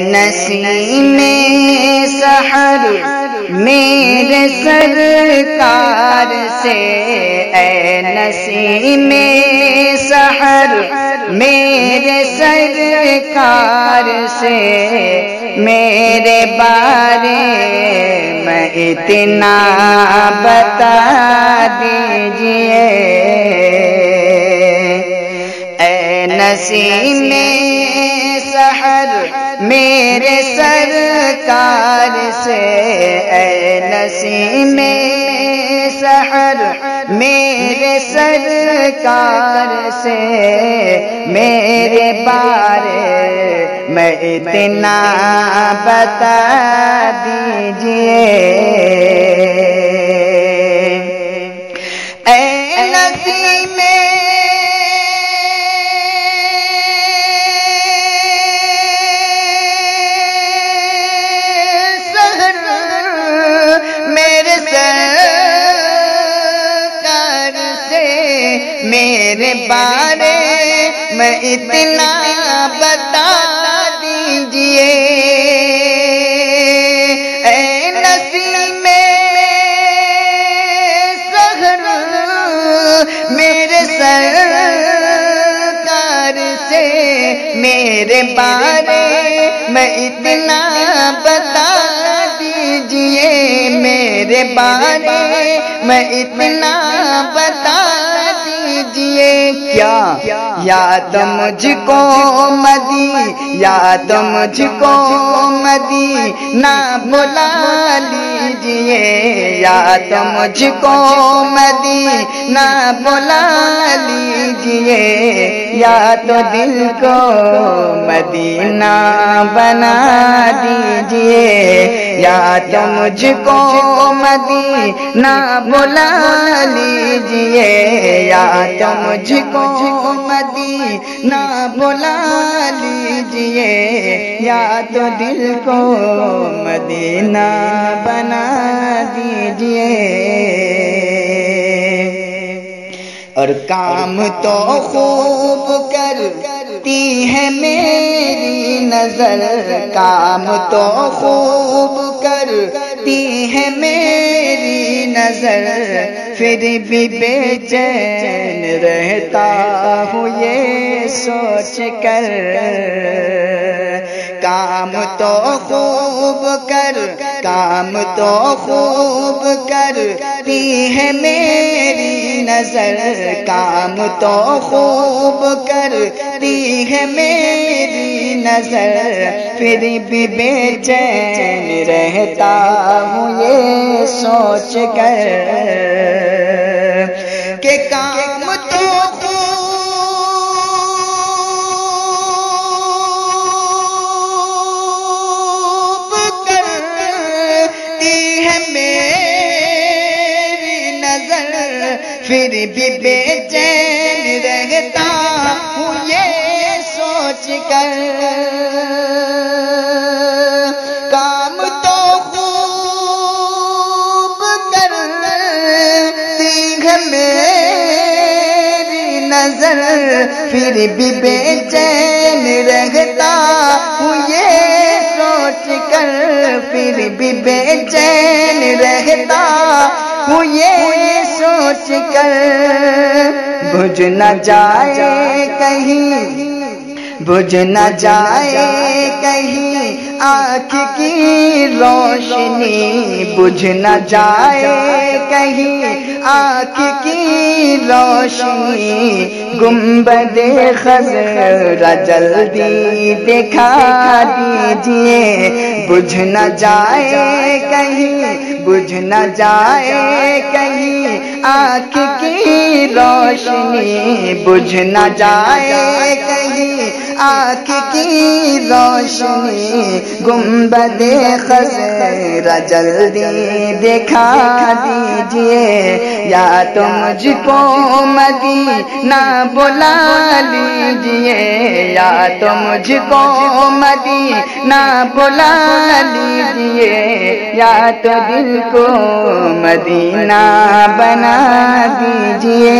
نسیم سحر میرے سرکار سے، اے نسیم سحر میرے سرکار سے، میرے بارے میں اتنا بتا دیجئے، اے نسیم سحر میرے سرکار سے، اے نسیم سحر میرے سرکار سے، میرے بارے میں اتنا بتا دیجئے، اے نسیم سحر میرے سرکار سے، میرے بارے میں اتنا بتا دیجئے، اے نسیم سحر میرے سرکار سے، میرے بارے میں اتنا بتا دیجئے، میرے بارے میں اتنا بتا دیجئے، کیا یا تو مجھ کو یا تو مجھ کو مدینہ بلا لیجئے، یا تو مجھ کو مدینہ بلا لیجئے، یا تو دل کو مدینہ بنا دیجئے، یا تو مجھ کو مدینہ بلا لیجئے، یا تو مجھ کو مدینہ بلا لیجئے، یا تو دل کو مدینہ بنا دیجئے، اور کام تو خوب کرتی ہے میری نظر، کام تو خوب کرتی ہے میری نظر، پھر بھی بے چین رہتا ہوں یہ سوچ کر، کام تو خوب کرتی ہے میری نظر، کام تو خوب کرتی ہے میری نظر، پھر بھی بے چین رہتا ہوں یہ سوچ کر کہ کام تو خوب کرتی ہے میری نظر، پھر بھی بے چین رہتا ہوں یہ سوچ کر، کام تو خوب کرتی ہے میری نظر، پھر بھی بے چین رہتا ہوں یہ سوچ کر، پھر بھی بے چین رہتا ہوں یہ سوچ کر، بجھ نہ جائے کہیں، بجھ نہ جائے کہیں آنکھ کی روشنی، بجھ نہ جائے کہیں آنکھ کی روشنی، گنبد خضرا جلدی دکھا دیجئے، بجھ نہ جائے کہیں، بجھ نہ جائے کہیں آنکھ کی روشنی، بجھ نہ جائے کہیں آنکھ کی روشنی، گنبد خضرا جلدی دکھا دیجئے، یا تو مجھ کو مدینہ بلا لیجئے، یا تو مجھ کو مدینہ بلا لیجئے، یا تو دل کو مدینہ بنا دیجئے۔